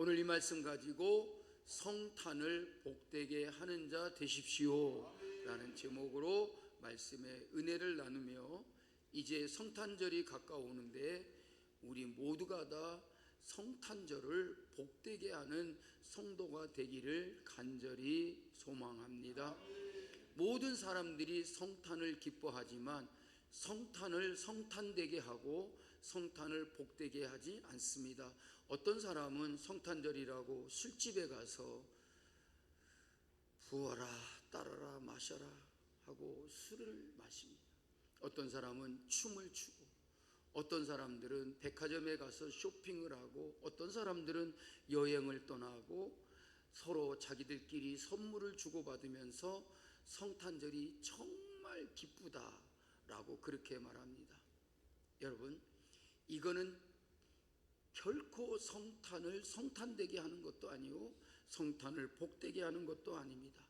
오늘 이 말씀 가지고 성탄을 복되게 하는 자 되십시오 라는 제목으로 말씀의 은혜를 나누며, 이제 성탄절이 가까우는데 우리 모두가 다 성탄절을 복되게 하는 성도가 되기를 간절히 소망합니다. 모든 사람들이 성탄을 기뻐하지만 성탄을 성탄되게 하고 성탄을 복되게 하지 않습니다. 어떤 사람은 성탄절이라고 술집에 가서 부어라 따라라 마셔라 하고 술을 마십니다. 어떤 사람은 춤을 추고, 어떤 사람들은 백화점에 가서 쇼핑을 하고, 어떤 사람들은 여행을 떠나고 서로 자기들끼리 선물을 주고받으면서 성탄절이 정말 기쁘다라고 그렇게 말합니다. 여러분, 이거는 결코 성탄을 성탄되게 하는 것도 아니고 성탄을 복되게 하는 것도 아닙니다.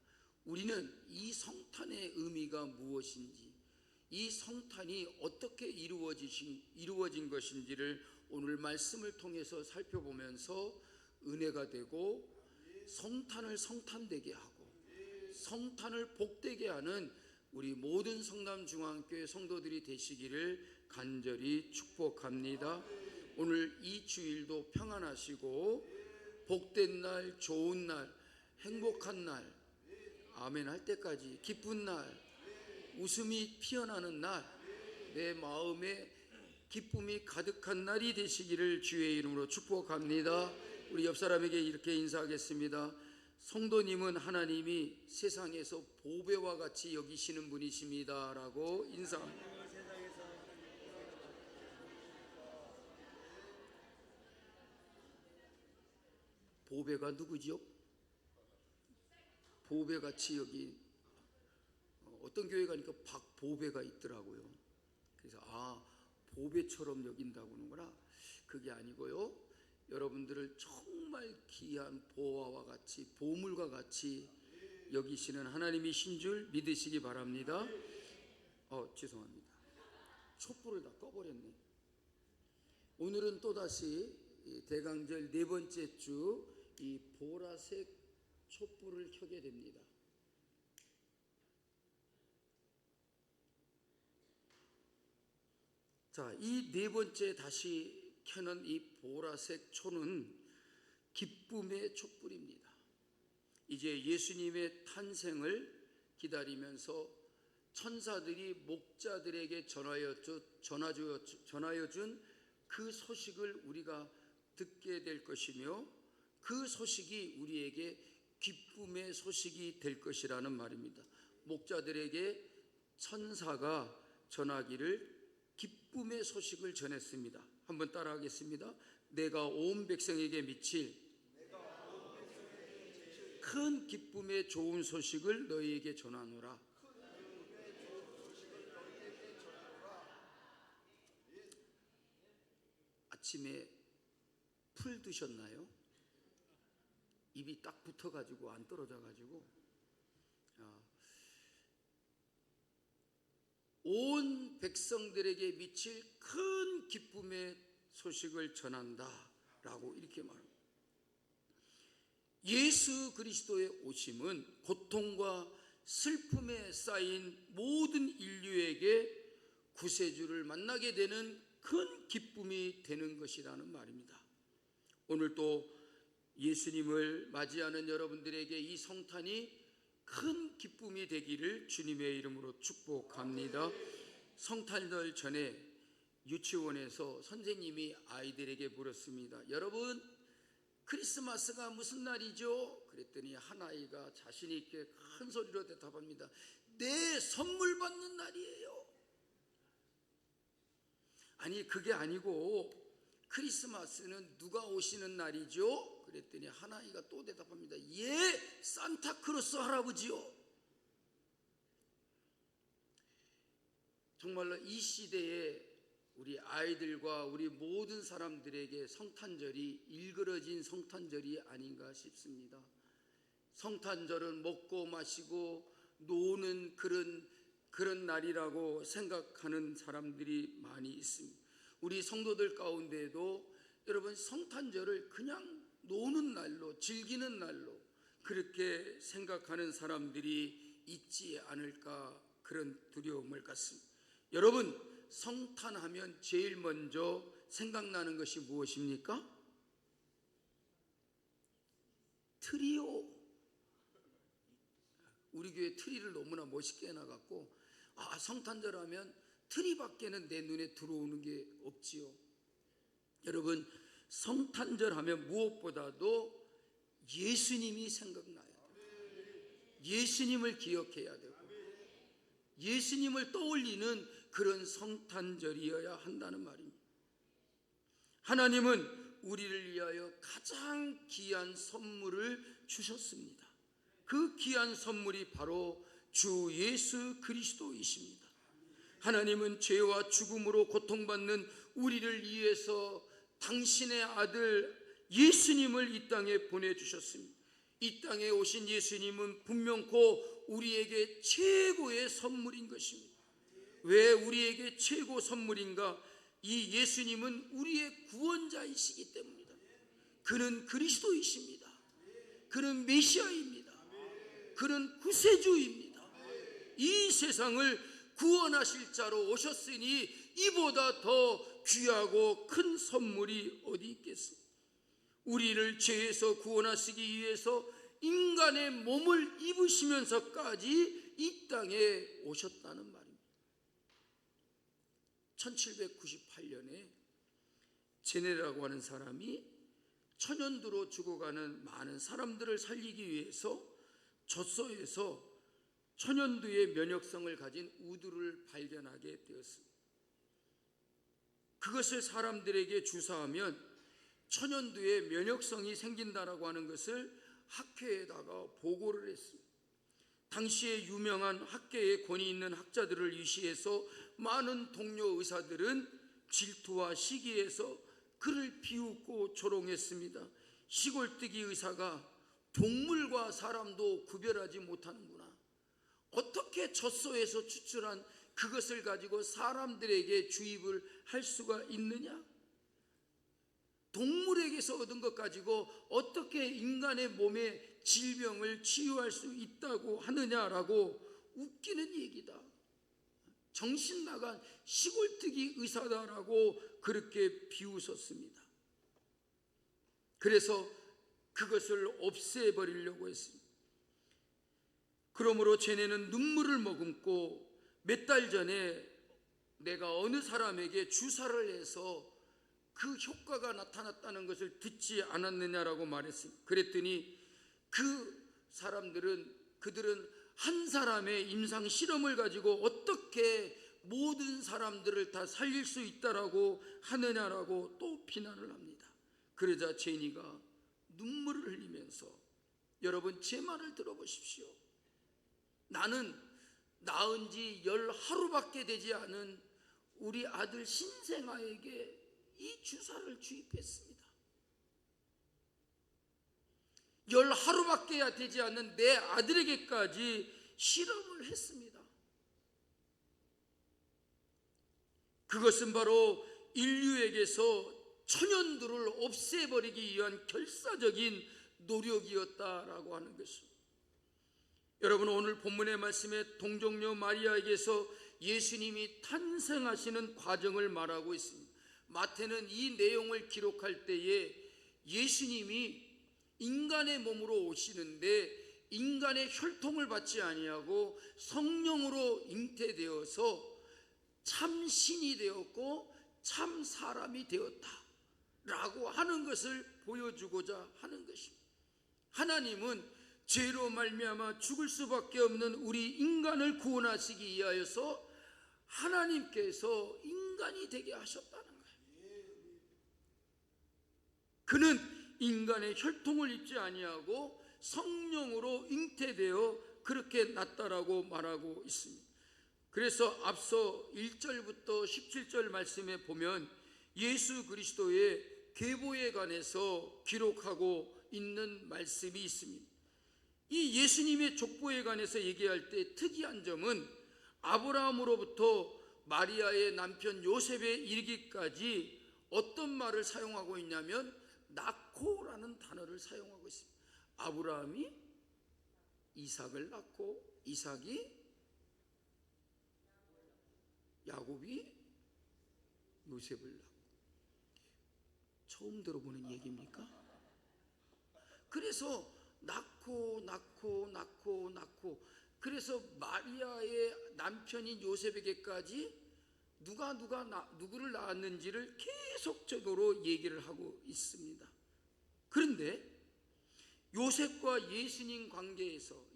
우리는 이 성탄의 의미가 무엇인지, 이 성탄이 어떻게 이루어진 것인지를 오늘 말씀을 통해서 살펴보면서 은혜가 되고 성탄을 성탄되게 하고 성탄을 복되게 하는 우리 모든 성남중앙교회 성도들이 되시기를 간절히 축복합니다. 오늘 이 주일도 평안하시고 복된 날, 좋은 날, 행복한 날, 아멘 할 때까지 기쁜 날, 웃음이 피어나는 날, 내 마음에 기쁨이 가득한 날이 되시기를 주의 이름으로 축복합니다. 우리 옆 사람에게 이렇게 인사하겠습니다. 성도님은 하나님이 세상에서 보배와 같이 여기시는 분이십니다 라고 인사합니다. 보배가 누구죠? 보배같이 여기 어떤 교회 가니까 박보배가 있더라고요. 그래서 보배처럼 여긴다고 하는구나. 그게 아니고요, 여러분들을 정말 귀한 보화와 같이, 보물과 같이 여기시는 하나님이신 줄 믿으시기 바랍니다. 죄송합니다. 촛불을 다 꺼버렸네. 오늘은 또다시 대강절 네 번째 주 이 보라색 촛불을 켜게 됩니다. 자, 이 네 번째 다시 켜는 이 보라색 초는 기쁨의 촛불입니다. 이제 예수님의 탄생을 기다리면서 천사들이 목자들에게 전하여 준 그 소식을 우리가 듣게 될 것이며, 그 소식이 우리에게 기쁨의 소식이 될 것이라는 말입니다. 목자들에게 천사가 전하기를 기쁨의 소식을 전했습니다. 한번 따라하겠습니다. 내가 온 백성에게 미칠 큰 기쁨의 좋은 소식을 너희에게 전하노라. 아침에 풀 드셨나요? 입이 딱 붙어가지고 안 떨어져가지고 온 백성들에게 미칠 큰 기쁨의 소식을 전한다 라고 이렇게 말합니다. 예수 그리스도의 오심은 고통과 슬픔에 쌓인 모든 인류에게 구세주를 만나게 되는 큰 기쁨이 되는 것이라는 말입니다. 오늘 또 예수님을 맞이하는 여러분들에게 이 성탄이 큰 기쁨이 되기를 주님의 이름으로 축복합니다. 성탄절 전에 유치원에서 선생님이 아이들에게 물었습니다. 여러분, 크리스마스가 무슨 날이죠? 그랬더니 한 아이가 자신 있게 큰 소리로 대답합니다. 내 선물 받는 날이에요. 아니, 그게 아니고 크리스마스는 누가 오시는 날이죠? 그랬더니 한 아이가 또 대답합니다. 예, 산타크로스 할아버지요. 정말로 이 시대에 우리 아이들과 우리 모든 사람들에게 성탄절이 일그러진 성탄절이 아닌가 싶습니다. 성탄절은 먹고 마시고 노는 그런 날이라고 생각하는 사람들이 많이 있습니다. 우리 성도들 가운데에도 여러분 성탄절을 그냥 노는 날로, 즐기는 날로 그렇게 생각하는 사람들이 있지 않을까, 그런 두려움을 갖습니다. 여러분, 성탄하면 제일 먼저 생각나는 것이 무엇입니까? 트리요. 우리 교회 트리를 너무나 멋있게 해놔갖고 성탄절 하면 트리밖에는 내 눈에 들어오는 게 없지요. 여러분, 성탄절 하면 무엇보다도 예수님이 생각나요. 예수님을 기억해야 되고 예수님을 떠올리는 그런 성탄절이어야 한다는 말입니다. 하나님은 우리를 위하여 가장 귀한 선물을 주셨습니다. 그 귀한 선물이 바로 주 예수 그리스도이십니다. 하나님은 죄와 죽음으로 고통받는 우리를 위해서 당신의 아들 예수님을 이 땅에 보내주셨습니다. 이 땅에 오신 예수님은 분명코 우리에게 최고의 선물인 것입니다. 왜 우리에게 최고 선물인가? 이 예수님은 우리의 구원자이시기 때문입니다. 그는 그리스도이십니다. 그는 메시아입니다. 그는 구세주입니다. 이 세상을 구원하실 자로 오셨으니 이보다 더 귀하고 큰 선물이 어디 있겠습니까? 우리를 죄에서 구원하시기 위해서 인간의 몸을 입으시면서까지 이 땅에 오셨다는 말입니다. 1798년에 제네라고 하는 사람이 천연두로 죽어가는 많은 사람들을 살리기 위해서 젖소에서 천연두의 면역성을 가진 우두를 발견하게 되었습니다. 그것을 사람들에게 주사하면 천연두의 면역성이 생긴다라고 하는 것을 학회에다가 보고를 했습니다. 당시에 유명한 학계에 권위 있는 학자들을 위시해서 많은 동료 의사들은 질투와 시기에서 그를 비웃고 조롱했습니다. 시골뜨기 의사가 동물과 사람도 구별하지 못하는구나. 어떻게 젖소에서 추출한 그것을 가지고 사람들에게 주입을 할 수가 있느냐? 동물에게서 얻은 것 가지고 어떻게 인간의 몸의 질병을 치유할 수 있다고 하느냐라고 웃기는 얘기다. 정신 나간 시골뜨기 의사다라고 그렇게 비웃었습니다. 그래서 그것을 없애버리려고 했습니다. 그러므로 쟤네는 눈물을 머금고 몇 달 전에 내가 어느 사람에게 주사를 해서 그 효과가 나타났다는 것을 듣지 않았느냐라고 말했습니다. 그랬더니 그들은 한 사람의 임상 실험을 가지고 어떻게 모든 사람들을 다 살릴 수 있다라고 하느냐라고 또 비난을 합니다. 그러자 제니가 눈물을 흘리면서, 여러분 제 말을 들어보십시오. 나는 낳은 지 10하루밖에 되지 않은 우리 아들 신생아에게 이 주사를 주입했습니다. 10하루밖에 되지 않은 내 아들에게까지 실험을 했습니다. 그것은 바로 인류에게서 천연두를 없애버리기 위한 결사적인 노력이었다라고 하는 것입니다. 여러분, 오늘 본문의 말씀에 동정녀 마리아에게서 예수님이 탄생하시는 과정을 말하고 있습니다. 마태는 이 내용을 기록할 때에 예수님이 인간의 몸으로 오시는데 인간의 혈통을 받지 아니하고 성령으로 잉태되어서 참 신이 되었고 참 사람이 되었다라고 하는 것을 보여주고자 하는 것입니다. 하나님은 죄로 말미암아 죽을 수밖에 없는 우리 인간을 구원하시기 위하여서 하나님께서 인간이 되게 하셨다는 거예요. 그는 인간의 혈통을 입지 아니하고 성령으로 잉태되어 그렇게 났다라고 말하고 있습니다. 그래서 앞서 1절부터 17절 말씀에 보면 예수 그리스도의 계보에 관해서 기록하고 있는 말씀이 있습니다. 이 예수님의 족보에 관해서 얘기할 때 특이한 점은 아브라함으로부터 마리아의 남편 요셉에 이르기까지 어떤 말을 사용하고 있냐면 낳고 낳고라는 단어를 사용하고 있습니다. 아브라함이 이삭을 낳고, 이삭이 야곱이 요셉을 낳고. 처음 들어보는 얘기입니까? 그래서 낳고 그래서 마리아의 남편인 요셉에게까지 누구를 낳았는지를 계속적으로 얘기를 하고 있습니다. 그런데 요셉과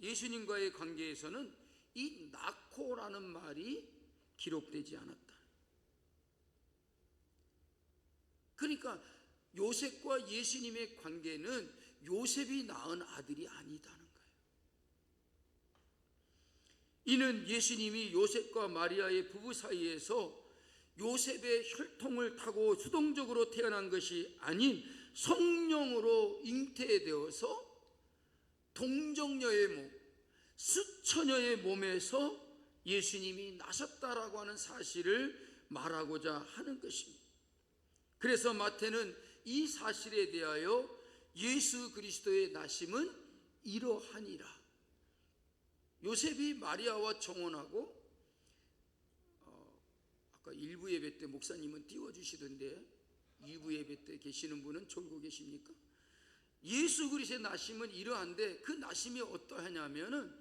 예수님과의 관계에서는 이 낳고라는 말이 기록되지 않았다. 그러니까 요셉과 예수님의 관계는 요셉이 낳은 아들이 아니다는 거예요. 이는 예수님이 요셉과 마리아의 부부 사이에서 요셉의 혈통을 타고 수동적으로 태어난 것이 아닌 성령으로 잉태되어서 동정녀의 몸, 수처녀의 몸에서 예수님이 나셨다라고 하는 사실을 말하고자 하는 것입니다. 그래서 마태는 이 사실에 대하여 예수 그리스도의 나심은 이러하니라. 요셉이 마리아와 정혼하고, 아까 1부 예배 때 목사님은 띄워주시던데 2부 예배 때 계시는 분은 졸고 계십니까? 예수 그리스도의 나심은 이러한데, 그 나심이 어떠하냐면은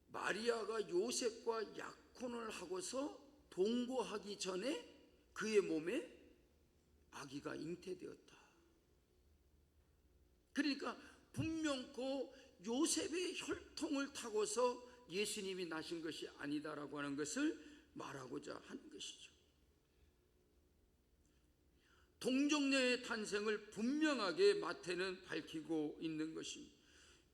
마리아가 요셉과 약혼을 하고서 동거하기 전에 그의 몸에 아기가 잉태되었다. 그러니까 분명코 요셉의 혈통을 타고서 예수님이 나신 것이 아니다라고 하는 것을 말하고자 하는 것이죠. 동정녀의 탄생을 분명하게 마태는 밝히고 있는 것입니다.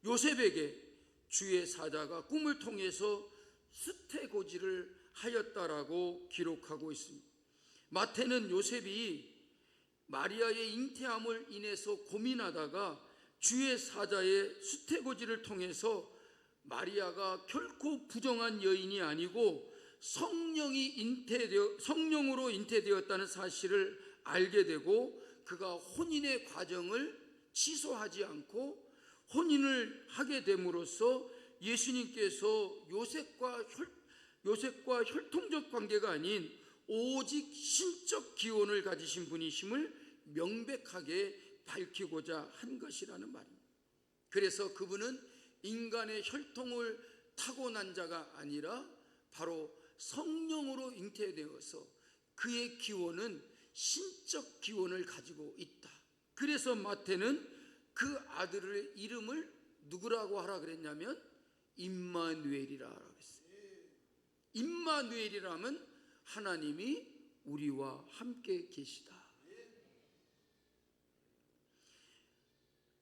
요셉에게 주의 사자가 꿈을 통해서 수태고지를 하였다라고 기록하고 있습니다. 마태는 요셉이 마리아의 잉태함을 인해서 고민하다가 주의 사자의 수태고지를 통해서 마리아가 결코 부정한 여인이 아니고 성령으로 잉태되었다는 사실을 알게 되고, 그가 혼인의 과정을 취소하지 않고 혼인을 하게 됨으로써 예수님께서 요셉과 혈통적 관계가 아닌 오직 신적 기원을 가지신 분이심을 명백하게 밝히고자 한 것이라는 말입니다. 그래서 그분은 인간의 혈통을 타고난 자가 아니라 바로 성령으로 잉태되어서 그의 기원은 신적 기원을 가지고 있다. 그래서 마태는 그 아들의 이름을 누구라고 하라 그랬냐면 임마누엘이라고 했어요. 임마누엘이라면 하나님이 우리와 함께 계시다.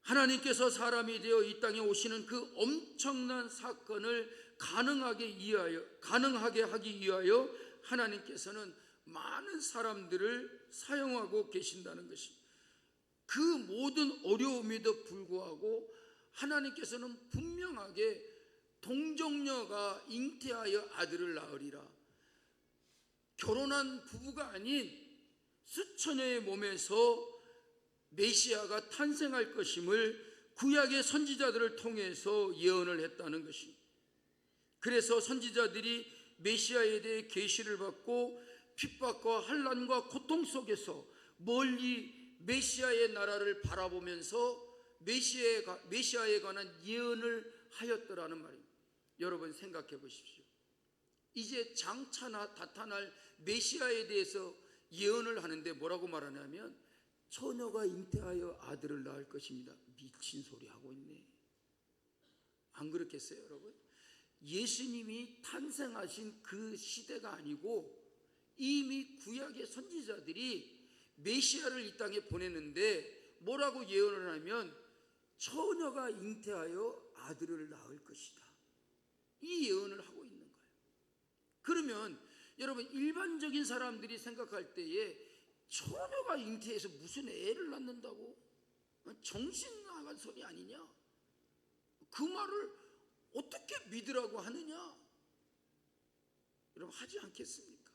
하나님께서 사람이 되어 이 땅에 오시는 그 엄청난 사건을 가능하게 하기 위하여 하나님께서는 많은 사람들을 사용하고 계신다는 것입니다. 그 모든 어려움에도 불구하고 하나님께서는 분명하게 동정녀가 잉태하여 아들을 낳으리라, 결혼한 부부가 아닌 수처녀의 몸에서 메시아가 탄생할 것임을 구약의 선지자들을 통해서 예언을 했다는 것입니다. 그래서 선지자들이 메시아에 대해 계시를 받고 핍박과 환난과 고통 속에서 멀리 메시아의 나라를 바라보면서 메시아에 관한 예언을 하였더라는 말입니다. 여러분 생각해 보십시오. 이제 장차 나타날 메시아에 대해서 예언을 하는데 뭐라고 말하냐면 처녀가 잉태하여 아들을 낳을 것입니다. 미친 소리 하고 있네. 안 그렇겠어요, 여러분? 예수님이 탄생하신 그 시대가 아니고 이미 구약의 선지자들이 메시아를 이 땅에 보냈는데 뭐라고 예언을 하면 처녀가 잉태하여 아들을 낳을 것이다. 이 예언을 하고 있는 거예요. 그러면 여러분 일반적인 사람들이 생각할 때에 처녀가 잉태해서 무슨 애를 낳는다고? 정신 나간 소리 아니냐? 그 말을 어떻게 믿으라고 하느냐? 여러분 하지 않겠습니까?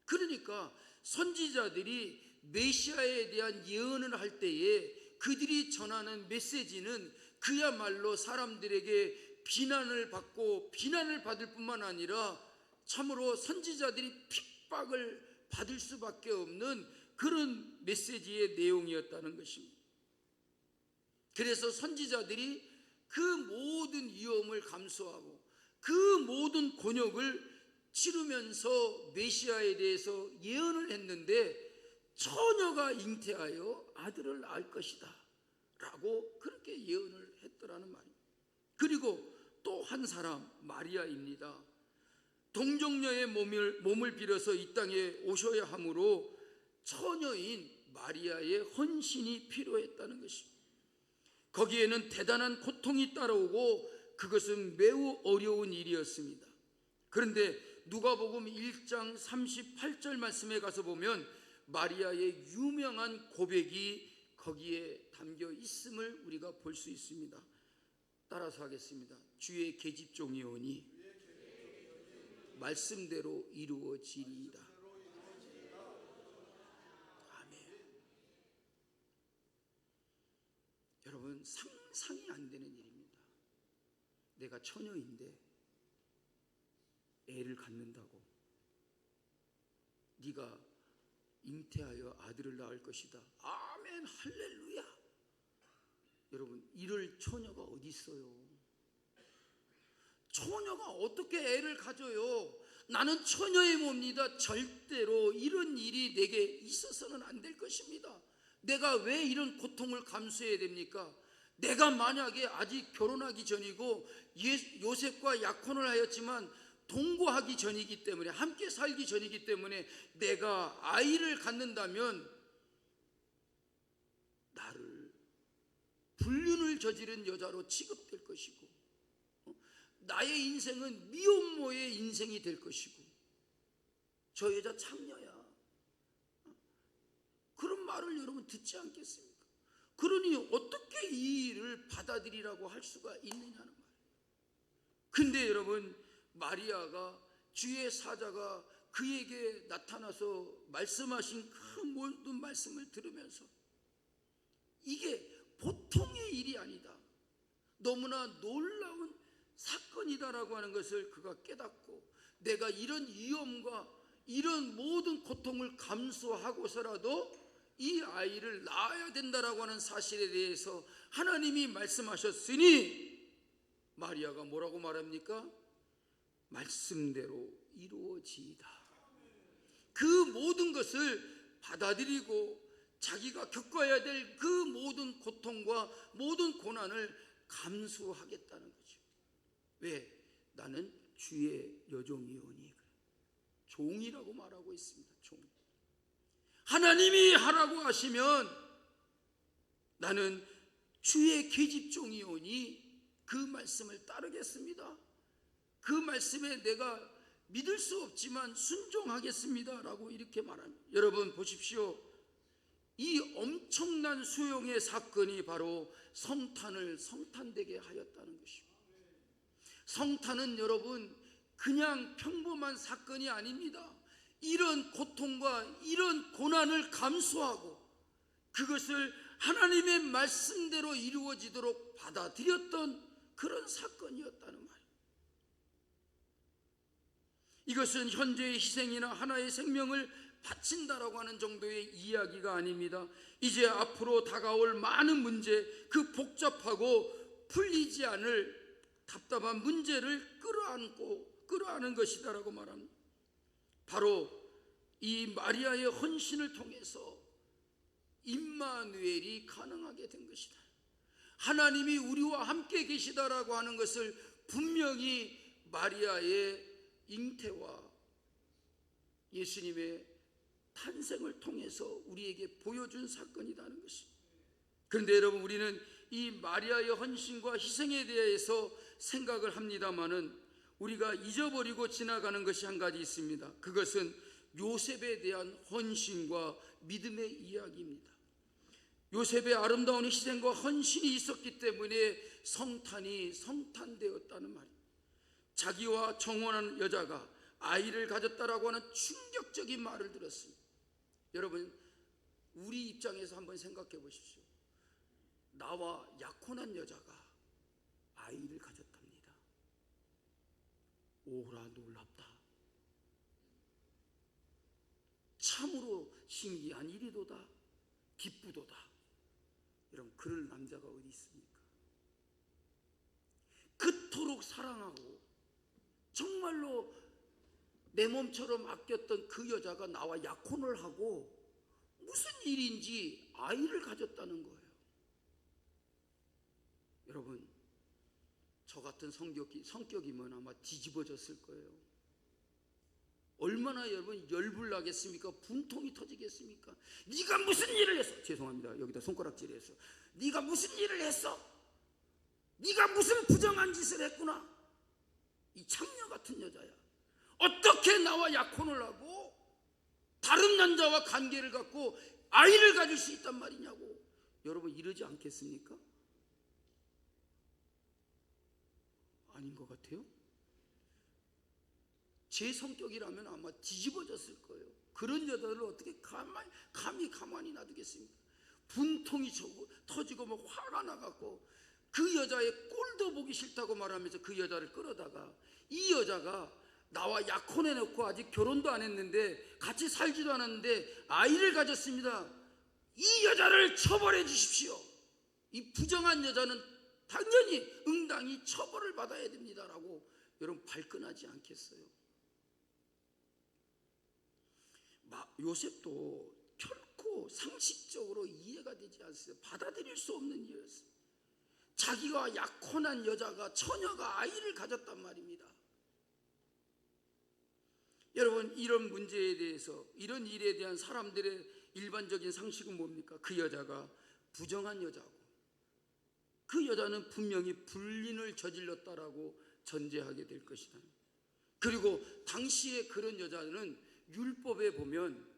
그러니까 선지자들이 메시아에 대한 예언을 할 때에 그들이 전하는 메시지는 그야말로 사람들에게 비난을 받고 비난을 받을 뿐만 아니라 참으로 선지자들이 핍박을 받을 수밖에 없는 그런 메시지의 내용이었다는 것입니다. 그래서 선지자들이 그 모든 위험을 감수하고 그 모든 곤욕을 치르면서 메시아에 대해서 예언을 했는데, 처녀가 잉태하여 아들을 낳을 것이다 라고 그렇게 예언을 했더라는 말입니다. 그리고 또 한 사람, 마리아입니다. 동정녀의 몸을 빌어서 이 땅에 오셔야 하므로 처녀인 마리아의 헌신이 필요했다는 것입니다. 거기에는 대단한 고통이 따라오고 그것은 매우 어려운 일이었습니다. 그런데 누가복음 1장 38절 말씀에 가서 보면 마리아의 유명한 고백이 거기에 담겨 있음을 우리가 볼 수 있습니다. 따라서 하겠습니다. 주의 계집종이오니 말씀대로 이루어지리이다. 아멘. 여러분, 상상이 안 되는 일입니다. 내가 처녀인데 애를 갖는다고, 네가 잉태하여 아들을 낳을 것이다. 아멘, 할렐루야. 여러분, 이럴 처녀가 어디 있어요? 처녀가 어떻게 애를 가져요? 나는 처녀의 몸이다. 절대로 이런 일이 내게 있어서는 안 될 것입니다. 내가 왜 이런 고통을 감수해야 됩니까? 내가 만약에 아직 결혼하기 전이고 요셉과 약혼을 하였지만 동거하기 전이기 때문에, 함께 살기 전이기 때문에 내가 아이를 갖는다면 나를 불륜을 저지른 여자로 취급될 것이고, 나의 인생은 미혼모의 인생이 될 것이고, 저 여자 창녀야, 그런 말을 여러분 듣지 않겠습니까? 그러니 어떻게 이 일을 받아들이라고 할 수가 있느냐는 말이에요. 근데 여러분, 마리아가, 주의 사자가 그에게 나타나서 말씀하신 그 모든 말씀을 들으면서 이게 보통의 일이 아니다, 너무나 놀라운 사건이다라고 하는 것을 그가 깨닫고, 내가 이런 위험과 이런 모든 고통을 감수하고서라도 이 아이를 낳아야 된다라고 하는 사실에 대해서 하나님이 말씀하셨으니, 마리아가 뭐라고 말합니까? 말씀대로 이루어지이다. 그 모든 것을 받아들이고 자기가 겪어야 될 그 모든 고통과 모든 고난을 감수하겠다는 거죠. 왜? 나는 주의 여종이오니. 종이라고 말하고 있습니다. 종. 하나님이 하라고 하시면 나는 주의 계집종이오니 그 말씀을 따르겠습니다. 그 말씀에 내가 믿을 수 없지만 순종하겠습니다 라고 이렇게 말합니다. 여러분 보십시오. 이 엄청난 수용의 사건이 바로 성탄을 성탄되게 하였다는 것입니다. 성탄은 여러분 그냥 평범한 사건이 아닙니다. 이런 고통과 이런 고난을 감수하고 그것을 하나님의 말씀대로 이루어지도록 받아들였던 그런 사건이었다는 말입니다. 이것은 현재의 희생이나 하나의 생명을 바친다라고 하는 정도의 이야기가 아닙니다. 이제 앞으로 다가올 많은 문제, 그 복잡하고 풀리지 않을 답답한 문제를 끌어안는 것이다라고 말합니다. 바로 이 마리아의 헌신을 통해서 임마누엘이 가능하게 된 것이다. 하나님이 우리와 함께 계시다라고 하는 것을 분명히 마리아의 잉태와 예수님의 탄생을 통해서 우리에게 보여준 사건이라는 것입니다. 그런데 여러분, 우리는 이 마리아의 헌신과 희생에 대해서 생각을 합니다마는 우리가 잊어버리고 지나가는 것이 한 가지 있습니다. 그것은 요셉에 대한 헌신과 믿음의 이야기입니다. 요셉의 아름다운 희생과 헌신이 있었기 때문에 성탄이 성탄되었다는 말입니다. 자기와 정혼한 여자가 아이를 가졌다라고 하는 충격적인 말을 들었습니다. 여러분, 우리 입장에서 한번 생각해 보십시오. 나와 약혼한 여자가 아이를 가졌답니다. 오라 놀랍다. 참으로 신기한 일이도다. 기쁘도다. 여러분, 그럴 남자가 어디 있습니까? 그토록 사랑하고 정말로 내 몸처럼 아꼈던 그 여자가 나와 약혼을 하고 무슨 일인지 아이를 가졌다는 거예요. 여러분, 저 같은 성격이면 아마 뒤집어졌을 거예요. 얼마나 여러분 열불나겠습니까? 분통이 터지겠습니까? 네가 무슨 일을 했어? 죄송합니다. 여기다 손가락질해서 네가 무슨 일을 했어? 네가 무슨 부정한 짓을 했구나. 이 창녀 같은 여자야. 어떻게 나와 약혼을 하고 다른 남자와 관계를 갖고 아이를 가질 수 있단 말이냐고. 여러분, 이러지 않겠습니까? 아닌 것 같아요. 제 성격이라면 아마 뒤집어졌을 거예요. 그런 여자를 어떻게 감히 가만히 놔두겠습니까? 분통이 터지고 막 화가 나갖고 그 여자의 꼴도 보기 싫다고 말하면서 그 여자를 끌어다가 이 여자가 나와 약혼해놓고 아직 결혼도 안 했는데 같이 살지도 않았는데 아이를 가졌습니다. 이 여자를 처벌해 주십시오. 이 부정한 여자는 당연히 응당히 처벌을 받아야 됩니다라고 여러분 발끈하지 않겠어요? 요셉도 결코 상식적으로 이해가 되지 않았어요. 받아들일 수 없는 일이었어요. 자기가 약혼한 여자가, 처녀가 아이를 가졌단 말입니다. 여러분, 이런 문제에 대해서, 이런 일에 대한 사람들의 일반적인 상식은 뭡니까? 그 여자가 부정한 여자고 그 여자는 분명히 불륜을 저질렀다라고 전제하게 될 것이다. 그리고 당시에 그런 여자는 율법에 보면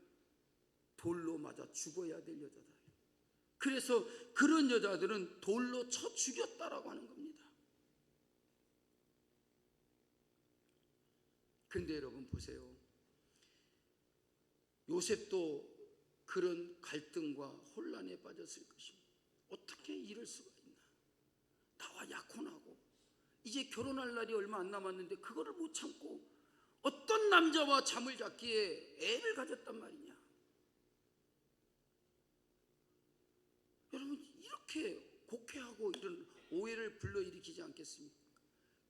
돌로 맞아 죽어야 될 여자다. 그래서 그런 여자들은 돌로 쳐 죽였다라고 하는 겁니다. 근데 여러분 보세요. 요셉도 그런 갈등과 혼란에 빠졌을 것입니다. 어떻게 이럴 수가 있나? 나와 약혼하고 이제 결혼할 날이 얼마 안 남았는데 그거를 못 참고 어떤 남자와 잠을 잤기에 애를 가졌단 말이냐. 여러분, 이렇게 곡해하고 이런 오해를 불러일으키지 않겠습니까?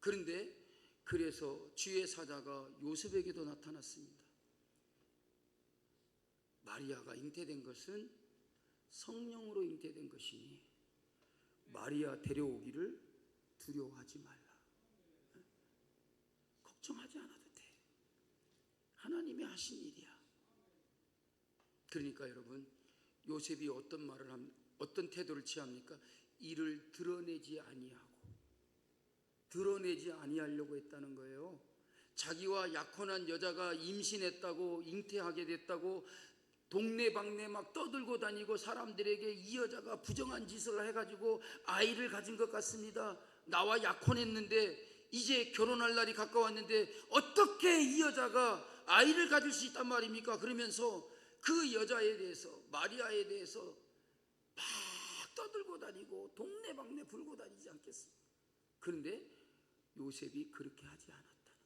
그런데 그래서 주의 사자가 요셉에게도 나타났습니다. 마리아가 잉태된 것은 성령으로 잉태된 것이니 마리아 데려오기를 두려워하지 말라. 걱정하지 않아도 돼. 하나님이 하신 일이야. 그러니까 여러분, 요셉이 어떤 태도를 취합니까? 이를 드러내지 아니하려고 했다는 거예요. 자기와 약혼한 여자가 임신했다고, 잉태하게 됐다고 동네방네 막 떠들고 다니고 사람들에게 이 여자가 부정한 짓을 해가지고 아이를 가진 것 같습니다. 나와 약혼했는데 이제 결혼할 날이 가까웠는데 어떻게 이 여자가 아이를 가질 수 있단 말입니까? 그러면서 그 여자에 대해서, 마리아에 대해서 막 떠들고 다니고 동네방네 불고 다니지 않겠습니까? 그런데 요셉이 그렇게 하지 않았다는 거예요.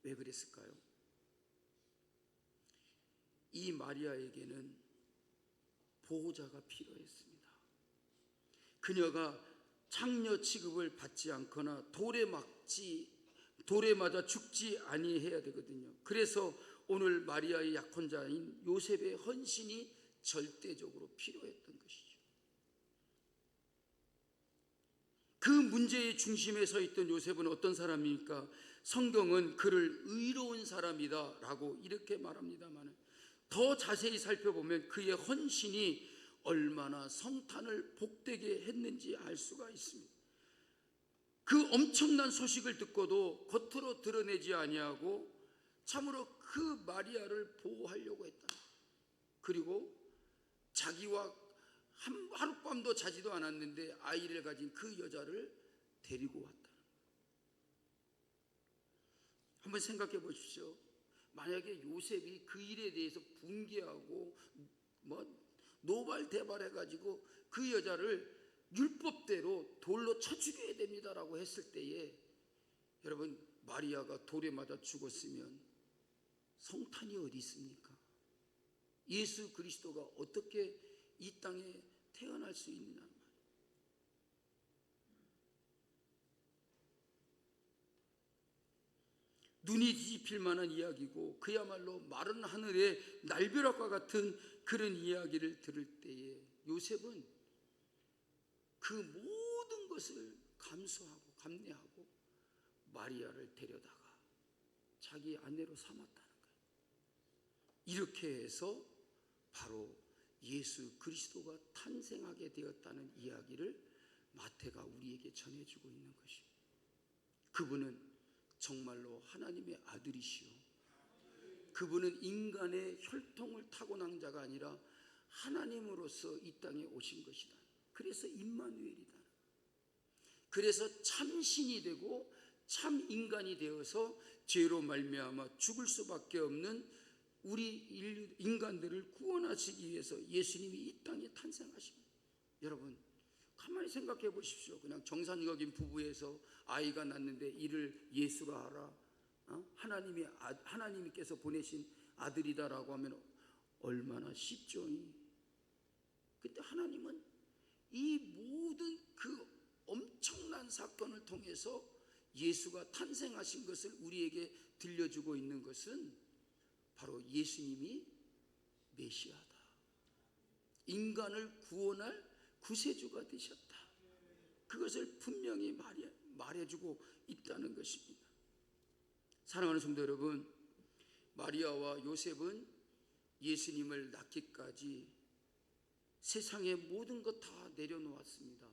왜 그랬을까요? 이 마리아에게는 보호자가 필요했습니다. 그녀가 창녀 취급을 받지 않거나 돌에 맞아 죽지 아니해야 되거든요. 그래서 오늘 마리아의 약혼자인 요셉의 헌신이 절대적으로 필요했던 것이죠. 그 문제의 중심에 서 있던 요셉은 어떤 사람입니까? 성경은 그를 의로운 사람이다 라고 이렇게 말합니다만 더 자세히 살펴보면 그의 헌신이 얼마나 성탄을 복되게 했는지 알 수가 있습니다. 그 엄청난 소식을 듣고도 겉으로 드러내지 아니하고 참으로 그 마리아를 보호하려고 했다. 그리고 자기와 하룻밤도 자지도 않았는데 아이를 가진 그 여자를 데리고 왔다. 한번 생각해 보십시오. 만약에 요셉이 그 일에 대해서 분개하고 노발대발해가지고 그 여자를 율법대로 돌로 쳐 죽여야 됩니다라고 했을 때에, 여러분, 마리아가 돌에 맞아 죽었으면 성탄이 어디 있습니까? 예수 그리스도가 어떻게 이 땅에 태어날 수 있느냐 말이에요. 눈이 뒤집힐 만한 이야기고 그야말로 마른 하늘의 날벼락과 같은 그런 이야기를 들을 때에 요셉은 그 모든 것을 감수하고 감내하고 마리아를 데려다가 자기 아내로 삼았다는 거예요. 이렇게 해서 바로 예수 그리스도가 탄생하게 되었다는 이야기를 마태가 우리에게 전해주고 있는 것입니다. 그분은 정말로 하나님의 아들이시오, 그분은 인간의 혈통을 타고난 자가 아니라 하나님으로서 이 땅에 오신 것이다. 그래서 임마누엘이다. 그래서 참 신이 되고 참 인간이 되어서 죄로 말미암아 죽을 수밖에 없는 우리 인간들을 구원하시기 위해서 예수님이 이 땅에 탄생하십니다. 여러분, 가만히 생각해 보십시오. 그냥 정상적인 부부에서 아이가 낳는데 이를 예수라 하라, 하나님께서 보내신 아들이다라고 하면 얼마나 쉽죠. 그때 하나님은 이 모든 그 엄청난 사건을 통해서 예수가 탄생하신 것을 우리에게 들려주고 있는 것은 바로 예수님이 메시아다, 인간을 구원할 구세주가 되셨다, 그것을 분명히 말해주고 있다는 것입니다. 사랑하는 성도 여러분, 마리아와 요셉은 예수님을 낳기까지 세상의 모든 것 다 내려놓았습니다.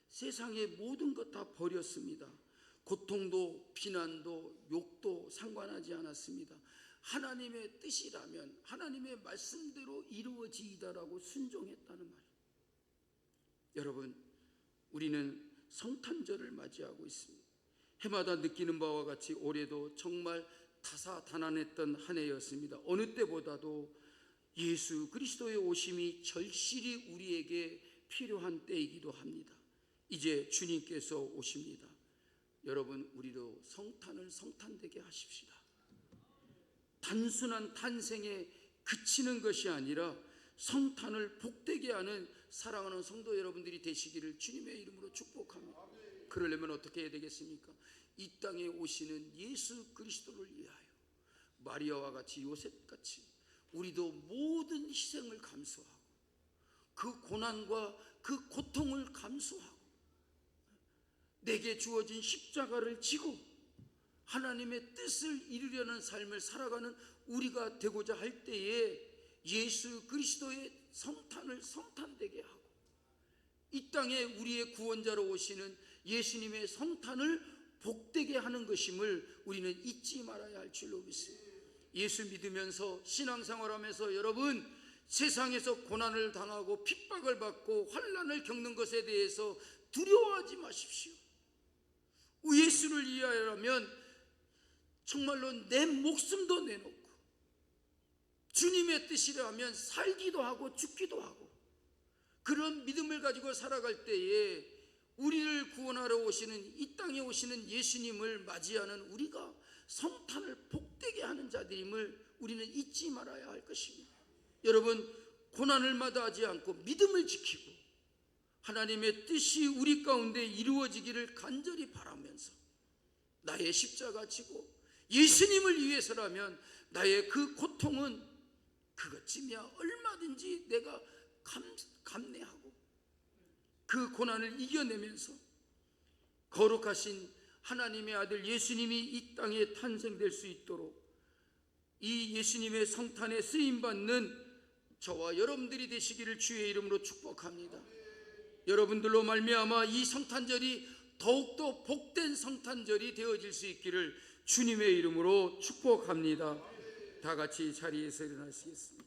세상의 모든 것 다 버렸습니다. 고통도 비난도 욕도 상관하지 않았습니다. 하나님의 뜻이라면 하나님의 말씀대로 이루어지이다라고 순종했다는 말. 여러분, 우리는 성탄절을 맞이하고 있습니다. 해마다 느끼는 바와 같이 올해도 정말 다사다난했던 한 해였습니다. 어느 때보다도 예수 그리스도의 오심이 절실히 우리에게 필요한 때이기도 합니다. 이제 주님께서 오십니다. 여러분, 우리도 성탄을 성탄되게 하십시다. 단순한 탄생에 그치는 것이 아니라 성탄을 복되게 하는 사랑하는 성도 여러분들이 되시기를 주님의 이름으로 축복합니다. 그러려면 어떻게 해야 되겠습니까? 이 땅에 오시는 예수 그리스도를 위하여 마리아와 같이 요셉같이 우리도 모든 희생을 감수하고 그 고난과 그 고통을 감수하고 내게 주어진 십자가를 지고 하나님의 뜻을 이루려는 삶을 살아가는 우리가 되고자 할 때에 예수 그리스도의 성탄을 성탄되게 하고 이 땅에 우리의 구원자로 오시는 예수님의 성탄을 복되게 하는 것임을 우리는 잊지 말아야 할 줄로 믿습니다. 예수 믿으면서 신앙생활하면서 여러분, 세상에서 고난을 당하고 핍박을 받고 환난을 겪는 것에 대해서 두려워하지 마십시오. 예수를 위하여라면 정말로 내 목숨도 내놓고 주님의 뜻이라면 살기도 하고 죽기도 하고 그런 믿음을 가지고 살아갈 때에 우리를 구원하러 오시는 이 땅에 오시는 예수님을 맞이하는 우리가 성탄을 복되게 하는 자들임을 우리는 잊지 말아야 할 것입니다. 여러분, 고난을 마다하지 않고 믿음을 지키고 하나님의 뜻이 우리 가운데 이루어지기를 간절히 바라면서 나의 십자가 지고 예수님을 위해서라면 나의 그 고통은 그것쯤이야 얼마든지 내가 감내하고 그 고난을 이겨내면서 거룩하신 하나님의 아들 예수님이 이 땅에 탄생될 수 있도록 이 예수님의 성탄에 쓰임받는 저와 여러분들이 되시기를 주의 이름으로 축복합니다. 여러분들로 말미암아 이 성탄절이 더욱더 복된 성탄절이 되어질 수 있기를 주님의 이름으로 축복합니다. 다 같이 자리에서 일어나시겠습니다.